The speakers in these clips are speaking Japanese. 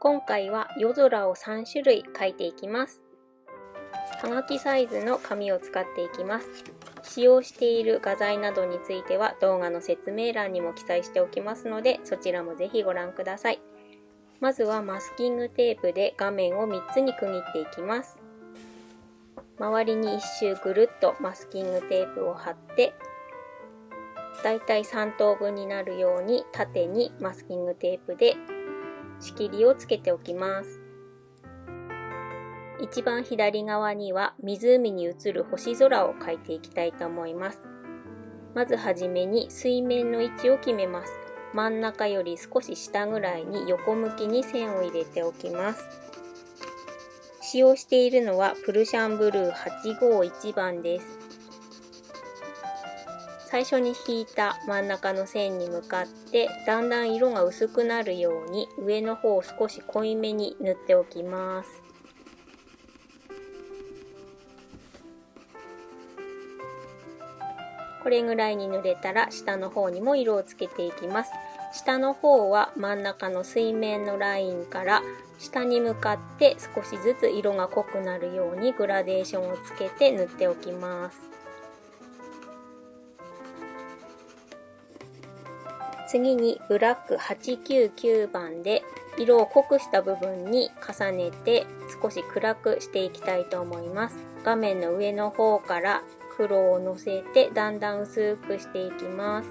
今回は夜空を3種類描いていきます。はがきサイズの紙を使っていきます。使用している画材などについては動画の説明欄にも記載しておきますので、そちらもぜひご覧ください。まずはマスキングテープで画面を3つに区切っていきます。周りに1周ぐるっとマスキングテープを貼って、だいたい3等分になるように縦にマスキングテープで仕切りをつけておきます。一番左側には湖に映る星空を描いていきたいと思います。まずはじめに水面の位置を決めます。真ん中より少し下ぐらいに横向きに線を入れておきます。使用しているのはプルシャンブルー851番です。最初に引いた真ん中の線に向かってだんだん色が薄くなるように上の方を少し濃いめに塗っておきます。これぐらいに塗れたら下の方にも色をつけていきます。下の方は真ん中の水面のラインから下に向かって少しずつ色が濃くなるようにグラデーションをつけて塗っておきます。次にブラック899番で色を濃くした部分に重ねて少し暗くしていきたいと思います。画面の上の方から黒をのせてだんだん薄くしていきます。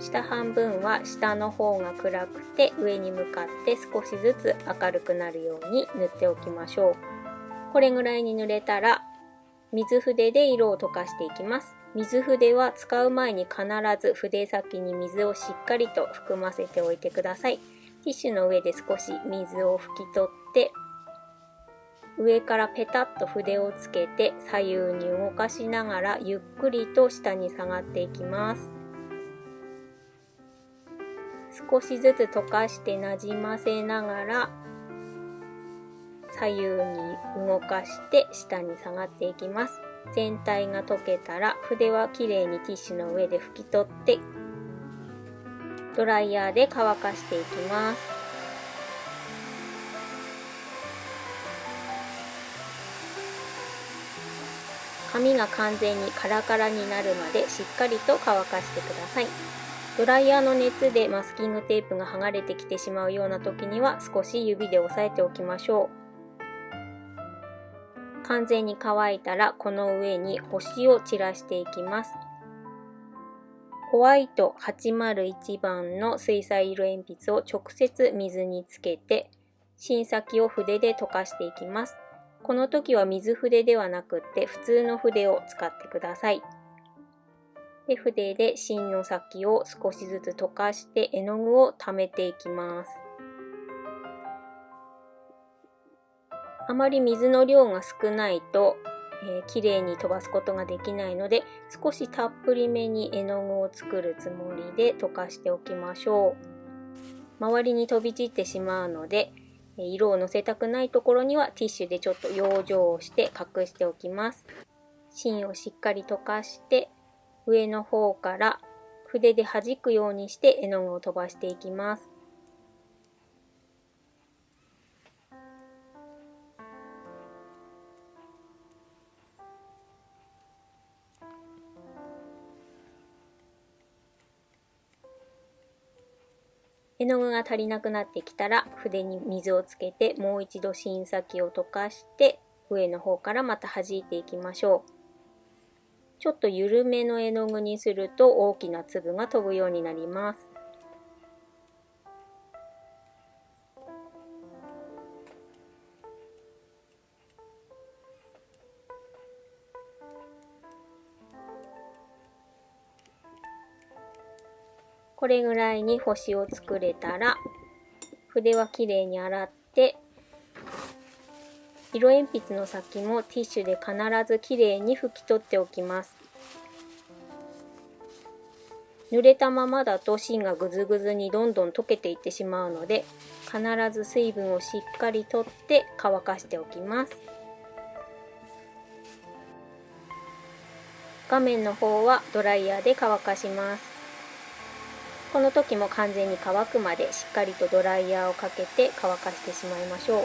下半分は下の方が暗くて上に向かって少しずつ明るくなるように塗っておきましょう。これぐらいに塗れたら水筆で色を溶かしていきます。水筆は使う前に必ず筆先に水をしっかりと含ませておいてください。ティッシュの上で少し水を拭き取って上からペタッと筆をつけて左右に動かしながらゆっくりと下に下がっていきます。少しずつ溶かしてなじませながら左右に動かして下に下がっていきます。全体が溶けたら筆はきれいにティッシュの上で拭き取ってドライヤーで乾かしていきます。紙が完全にカラカラになるまでしっかりと乾かしてください。ドライヤーの熱でマスキングテープが剥がれてきてしまうような時には少し指で押さえておきましょう。完全に乾いたらこの上に星を散らしていきます。ホワイト801番の水彩色鉛筆を直接水につけて芯先を筆で溶かしていきます。この時は水筆ではなくって普通の筆を使ってください。で、筆で芯の先を少しずつ溶かして絵の具を溜めていきます。あまり水の量が少ないと、きれいに飛ばすことができないので少したっぷりめに絵の具を作るつもりで溶かしておきましょう。周りに飛び散ってしまうので色をのせたくないところにはティッシュでちょっと養生をして隠しておきます。芯をしっかり溶かして上の方から筆で弾くようにして絵の具を飛ばしていきます。絵の具が足りなくなってきたら筆に水をつけてもう一度芯先を溶かして上の方からまた弾いていきましょう。ちょっと緩めの絵の具にすると大きな粒が飛ぶようになります。これぐらいに星を作れたら筆はきれいに洗って色鉛筆の先もティッシュで必ずきれいに拭き取っておきます。濡れたままだと芯がぐずぐずにどんどん溶けていってしまうので必ず水分をしっかりとって乾かしておきます。画面の方はドライヤーで乾かします。この時も完全に乾くまでしっかりとドライヤーをかけて乾かしてしまいましょう。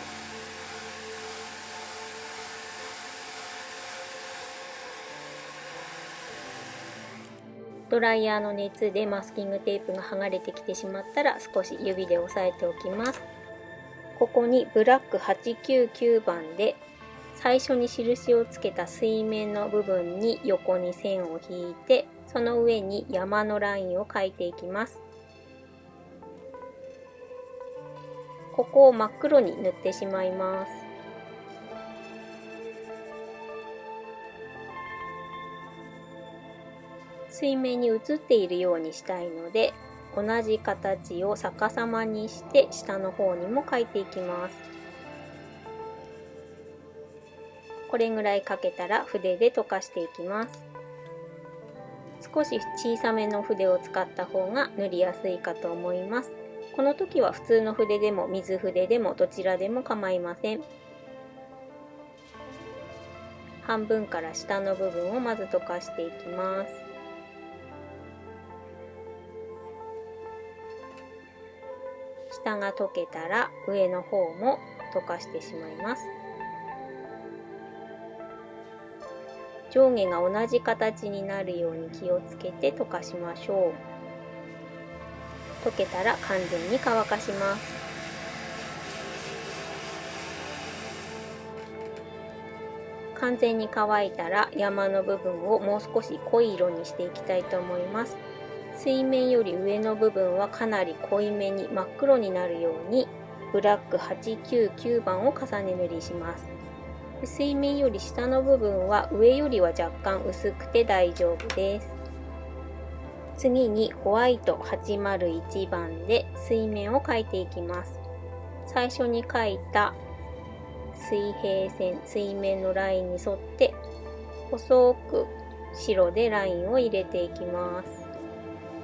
ドライヤーの熱でマスキングテープが剥がれてきてしまったら少し指で押さえておきます。ここにブラック899番で最初に印をつけた水面の部分に横に線を引いて、その上に山のラインを描いていきます。ここを真っ黒に塗ってしまいます。水面に映っているようにしたいので、同じ形を逆さまにして下の方にも描いていきます。これぐらい描けたら筆で溶かしていきます。少し小さめの筆を使った方が塗りやすいかと思います。この時は普通の筆でも水筆でもどちらでも構いません。半分から下の部分をまず溶かしていきます。下が溶けたら上の方も溶かしてしまいます。上下が同じ形になるように気をつけて溶かしましょう。溶けたら完全に乾かします。完全に乾いたら山の部分をもう少し濃い色にしていきたいと思います。水面より上の部分はかなり濃いめに真っ黒になるようにブラック899番を重ね塗りします。水面より下の部分は上よりは若干薄くて大丈夫です。次にホワイト801番で水面を描いていきます。最初に描いた水平線、水面のラインに沿って細く白でラインを入れていきます。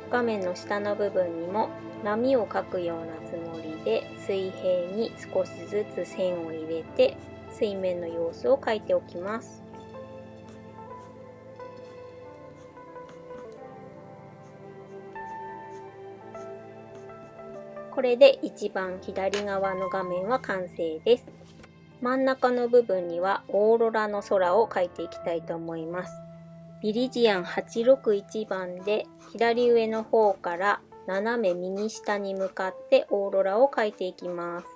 画面の下の部分にも波を描くようなつもりで水平に少しずつ線を入れて水面の様子を描いておきます。これで一番左側の画面は完成です。真ん中の部分にはオーロラの空を描いていきたいと思います。ビリジアン861番で左上の方から斜め右下に向かってオーロラを描いていきます。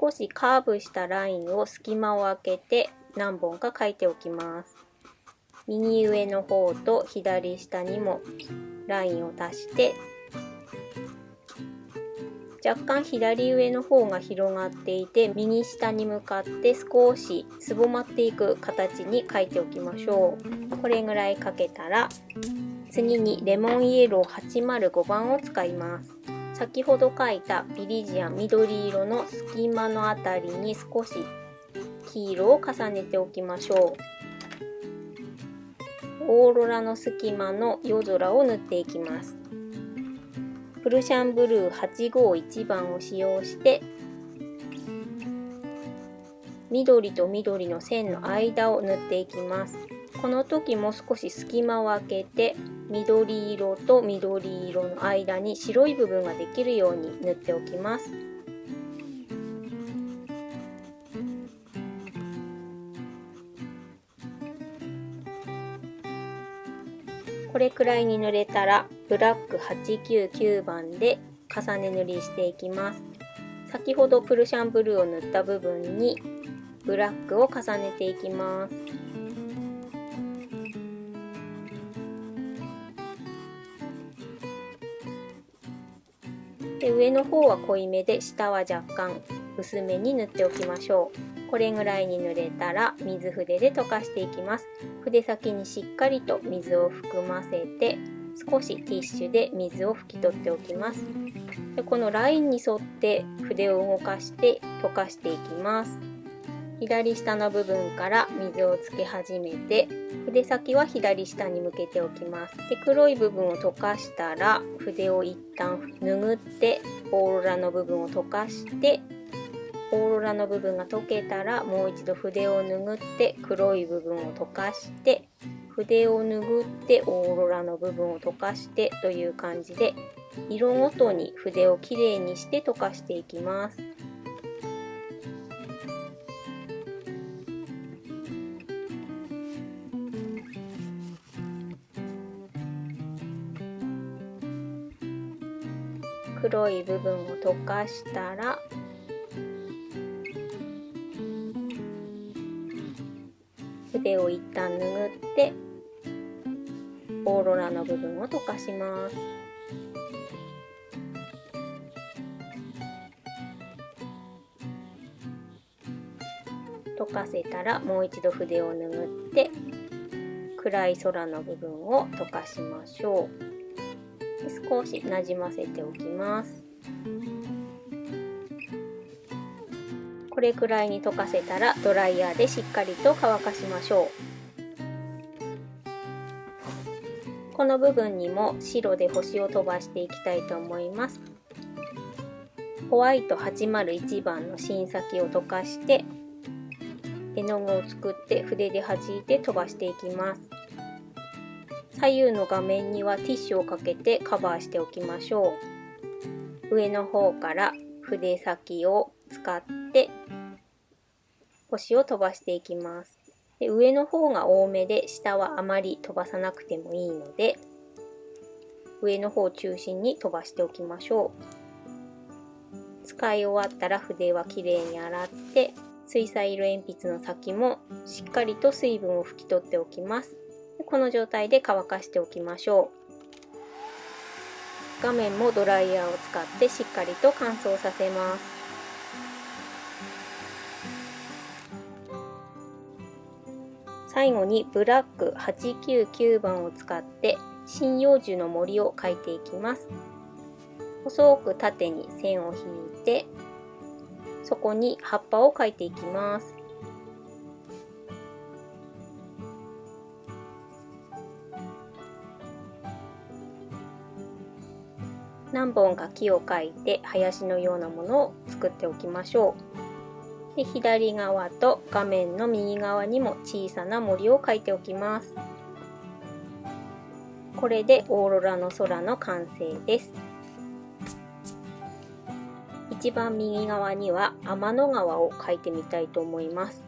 少しカーブしたラインを隙間を空けて何本か描いておきます。右上の方と左下にもラインを足して若干左上の方が広がっていて右下に向かって少しすぼまっていく形に描いておきましょう。これぐらい描けたら次にレモンイエロー805番を使います。先ほど描いたビリジアン緑色の隙間のあたりに少し黄色を重ねておきましょう。オーロラの隙間の夜空を塗っていきます。プルシャンブルー851番を使用して緑と緑の線の間を塗っていきます。この時も少し隙間を空けて緑色と緑色の間に白い部分ができるように塗っておきます。これくらいに塗れたらブラック899番で重ね塗りしていきます。先ほどプルシャンブルーを塗った部分にブラックを重ねていきます。で、上の方は濃いめで下は若干薄めに塗っておきましょう。これぐらいに塗れたら水筆で溶かしていきます。筆先にしっかりと水を含ませて少しティッシュで水を拭き取っておきます。で、このラインに沿って筆を動かして溶かしていきます。左下の部分から水をつけ始めて筆先は左下に向けておきます。で、黒い部分を溶かしたら筆を一旦拭ってオーロラの部分を溶かしてオーロラの部分が溶けたらもう一度筆を拭って黒い部分を溶かして、筆を拭ってオーロラの部分を溶かしてという感じで、色ごとに筆をきれいにして溶かしていきます。黒い部分を溶かしたら、筆を一旦拭ってオーロラの部分を溶かします。溶かせたらもう一度筆を拭って暗い空の部分を溶かしましょう。少しなじませておきます。これくらいに溶かせたらドライヤーでしっかりと乾かしましょう。この部分にも白で星を飛ばしていきたいと思います。ホワイト801番の芯先を溶かして絵の具を作って筆で弾いて飛ばしていきます。左右の画面にはティッシュをかけてカバーしておきましょう。上の方から筆先を使って星を飛ばしていきます。で、上の方が多めで下はあまり飛ばさなくてもいいので、上の方を中心に飛ばしておきましょう。使い終わったら筆はきれいに洗って、水彩色鉛筆の先もしっかりと水分を拭き取っておきます。この状態で乾かしておきましょう。画面もドライヤーを使ってしっかりと乾燥させます。最後にブラック899番を使って針葉樹の森を描いていきます。細く縦に線を引いて、そこに葉っぱを描いていきます。何本か木を描いて林のようなものを作っておきましょう。で、左側と画面の右側にも小さな森を描いておきます。これでオーロラの空の完成です。一番右側には天の川を描いてみたいと思います。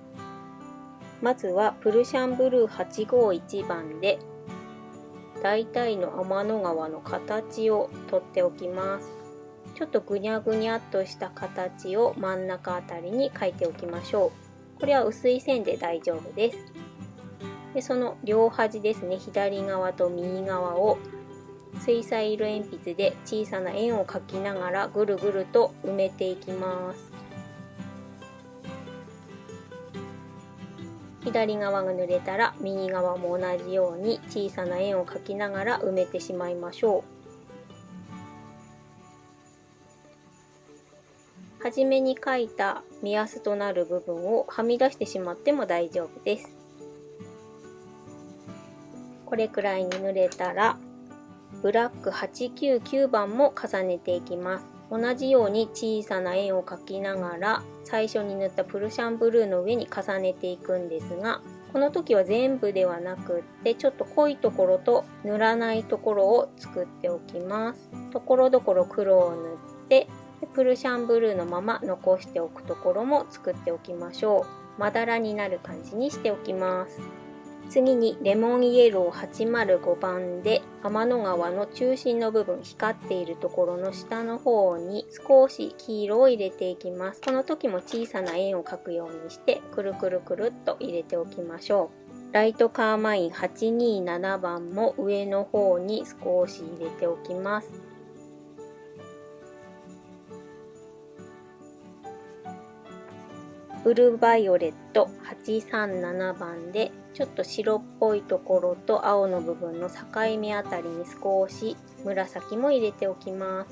まずはプルシャンブルー851番で大体の天の川の形をとっておきます。ちょっとぐにゃぐにゃっとした形を真ん中あたりに描いておきましょう。これは薄い線で大丈夫です。で、その両端ですね、左側と右側を水彩色鉛筆で小さな円を描きながらぐるぐると埋めていきます。左側が濡れたら右側も同じように小さな円を描きながら埋めてしまいましょう。はじめに描いた目安となる部分をはみ出してしまっても大丈夫です。これくらいに濡れたらブラック899番も重ねていきます。同じように小さな円を描きながら最初に塗ったプルシャンブルーの上に重ねていくんですが、この時は全部ではなくってちょっと濃いところと塗らないところを作っておきます。ところどころ黒を塗ってプルシャンブルーのまま残しておくところも作っておきましょう。まだらになる感じにしておきます。次にレモンイエロー805番で天の川の中心の部分、光っているところの下の方に少し黄色を入れていきます。この時も小さな円を描くようにしてくるくるくるっと入れておきましょう。ライトカーマイン827番も上の方に少し入れておきます。ブルーバイオレット837番でちょっと白っぽいところと青の部分の境目あたりに少し紫も入れておきます。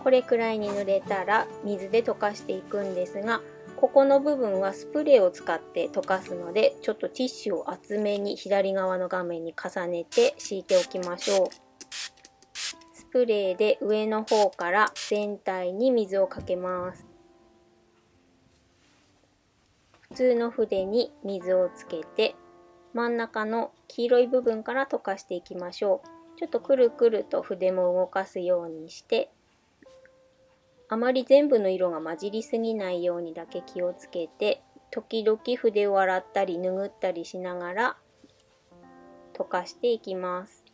これくらいに塗れたら水で溶かしていくんですが、ここの部分はスプレーを使って溶かすので、ちょっとティッシュを厚めに左側の画面に重ねて敷いておきましょう。スプレーで上の方から全体に水をかけます。普通の筆に水をつけて、真ん中の黄色い部分から溶かしていきましょう。ちょっとくるくると筆も動かすようにして、あまり全部の色が混じりすぎないようにだけ気をつけて、時々筆を洗ったり拭ったりしながら溶かしていきます。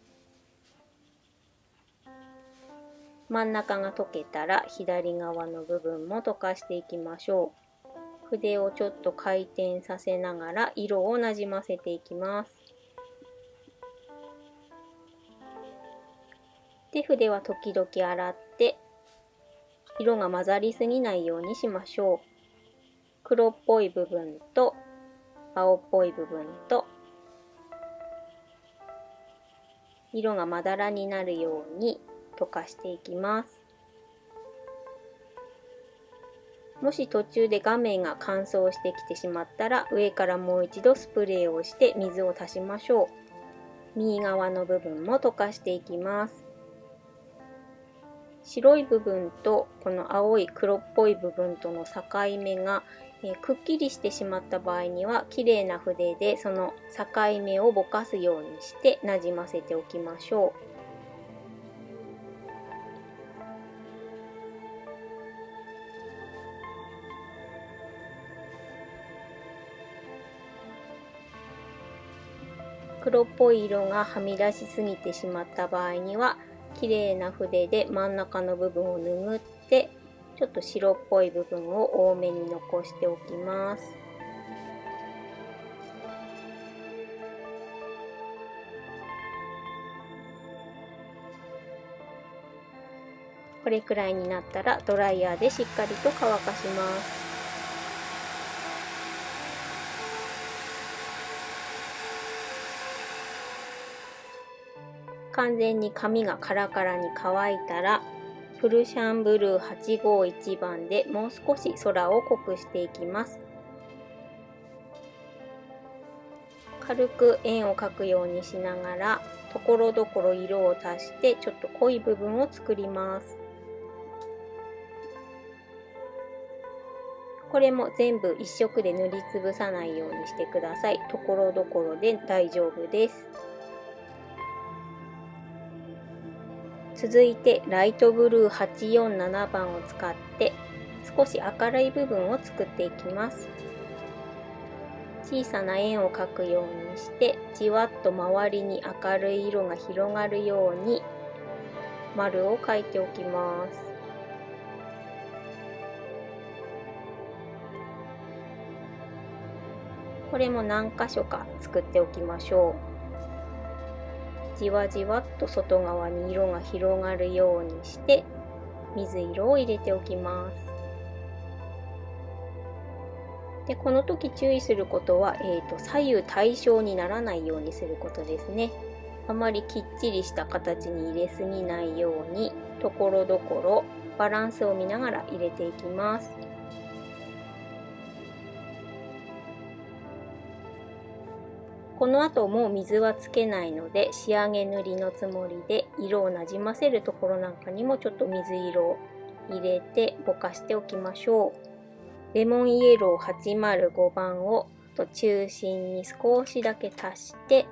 真ん中が溶けたら左側の部分も溶かしていきましょう。筆をちょっと回転させながら色をなじませていきます。で、筆は時々洗って色が混ざりすぎないようにしましょう。黒っぽい部分と青っぽい部分と色がまだらになるように溶かしていきます。もし途中で画面が乾燥してきてしまったら、上からもう一度スプレーをして水を足しましょう。右側の部分も溶かしていきます。白い部分とこの青い黒っぽい部分との境目がくっきりしてしまった場合には、綺麗な筆でその境目をぼかすようにしてなじませておきましょう。黒っぽい色がはみ出しすぎてしまった場合には、綺麗な筆で真ん中の部分を拭って、ちょっと白っぽい部分を多めに残しておきます。これくらいになったらドライヤーでしっかりと乾かします。完全に紙がカラカラに乾いたら、プルシャンブルー851番でもう少し空を濃くしていきます。軽く円を描くようにしながら、ところどころ色を足してちょっと濃い部分を作ります。これも全部一色で塗りつぶさないようにしてください。ところどころで大丈夫です。続いてライトブルー847番を使って少し明るい部分を作っていきます。小さな円を描くようにしてじわっと周りに明るい色が広がるように丸を描いておきます。これも何箇所か作っておきましょう。じわじわっと外側に色が広がるようにして水色を入れておきます。で、この時注意することは、左右対称にならないようにすることですね。あまりきっちりした形に入れすぎないように、ところどころバランスを見ながら入れていきます。この後もう水はつけないので、仕上げ塗りのつもりで色をなじませるところなんかにもちょっと水色を入れてぼかしておきましょう。レモンイエロー805番を中心に少しだけ足して、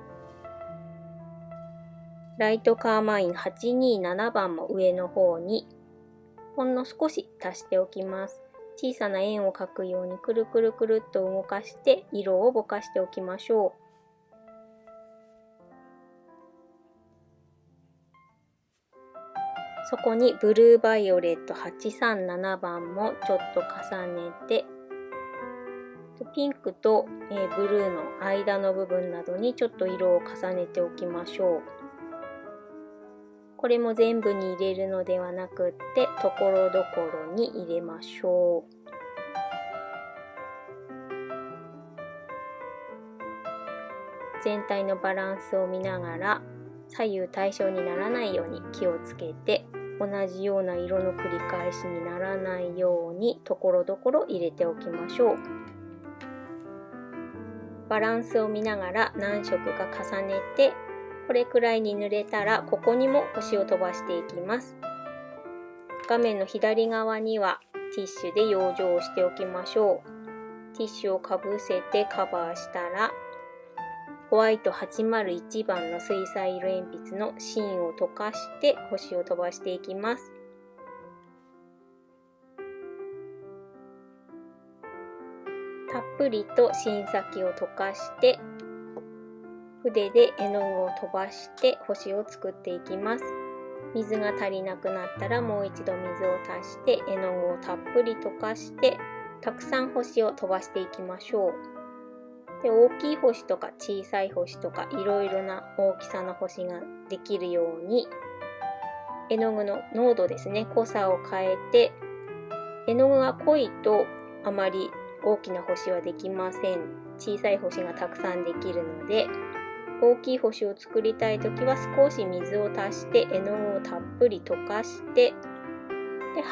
ライトカーマイン827番も上の方にほんの少し足しておきます。小さな円を描くようにくるくるくるっと動かして色をぼかしておきましょう。そこにブルーバイオレット837番もちょっと重ねて、ピンクとブルーの間の部分などにちょっと色を重ねておきましょう。これも全部に入れるのではなくって、ところどころに入れましょう。全体のバランスを見ながら、左右対称にならないように気をつけて、同じような色の繰り返しにならないようにところどころ入れておきましょう。バランスを見ながら何色か重ねてこれくらいに塗れたら、ここにも星を飛ばしていきます。画面の左側にはティッシュで養生をしておきましょう。ティッシュをかぶせてカバーしたら、ホワイト801番の水彩色鉛筆の芯を溶かして星を飛ばしていきます。たっぷりと芯先を溶かして、筆で絵の具を飛ばして星を作っていきます。水が足りなくなったらもう一度水を足して絵の具をたっぷり溶かしてたくさん星を飛ばしていきましょう。で、大きい星とか小さい星とかいろいろな大きさの星ができるように絵の具の濃度ですね、濃さを変えて、絵の具が濃いとあまり大きな星はできません。小さい星がたくさんできるので、大きい星を作りたいときは少し水を足して絵の具をたっぷり溶かしてで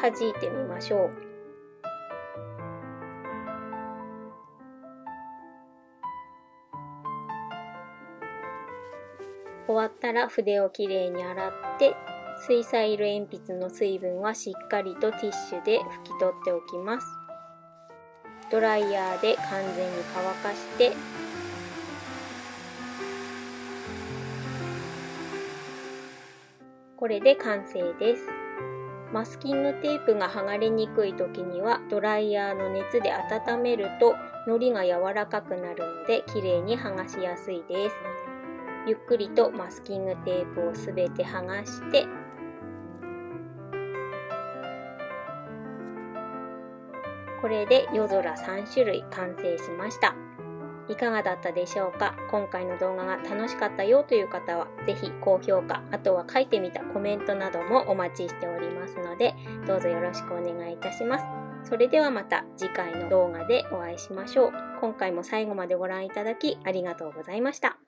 弾いてみましょう。終わったら筆をきれいに洗って水彩色鉛筆の水分はしっかりとティッシュで拭き取っておきます。ドライヤーで完全に乾かしてこれで完成です。マスキングテープが剥がれにくい時にはドライヤーの熱で温めると糊が柔らかくなるのできれいに剥がしやすいです。ゆっくりとマスキングテープをすべて剥がしてこれで夜空3種類完成しました。いかがだったでしょうか。今回の動画が楽しかったよという方はぜひ高評価、あとは書いてみたコメントなどもお待ちしておりますのでどうぞよろしくお願いいたします。それではまた次回の動画でお会いしましょう。今回も最後までご覧いただきありがとうございました。